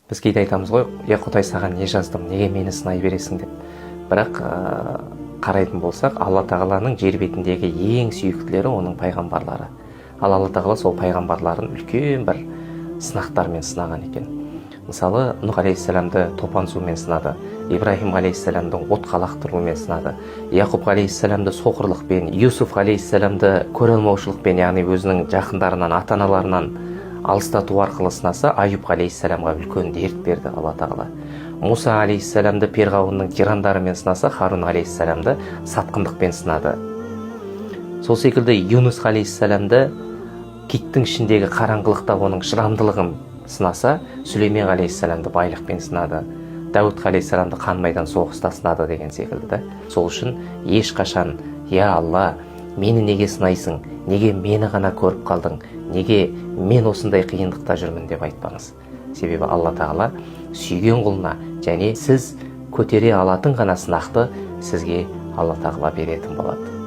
Біз кейде айтамыз ғой, Құдай саған не жаздым, неге мені сынай бересің деп. Бірақ қарайтын болсақ, Алла тағаланың жер бетіндегі ең сүйіктілері оның пайғамбарлары. Ал Алла тағала сол пайғамбарларын үлкен бір сынақтармен сынаған екен. Мысалы, Нұх алейхиссаламды топан сумен сынады, Ибрахим алейхиссаламды отқа лақтырумен сынады, Яқуб алейхиссаламды соқырлықпен, Юсуф алейхиссаламды көреалмаушылықпен, яғни өзінің жақындарынан, ата-аналарынан алыстату арқылы сынаса, Аюб алейхиссаламға үлкен дерт берді Алла тағала. Муса алейхиссаламды перғауынның тирандарымен сынаса, Харун алейхиссаламды сатқындықпен сынады. Сол секілді Юнус алейхиссаламды киттің ішіндегі қараңғылықта оның шыдамдылығын сынаса, Сүлеймен алейхиссаламды байлықпен сынады, Дауд алейхиссаламды қан майдан соғыста сынады деген секілді. Сол үшін ешқашан, я Алла, мені неге сынайсың, неге мені ғана көріп қалдың, неге мен осындай қиындықта жүрмін деп айтпаңыз. Себебі Алла тағала сүйген құлына және сіз көтере алатын ғана сынақты сізге Алла тағала беретін болады.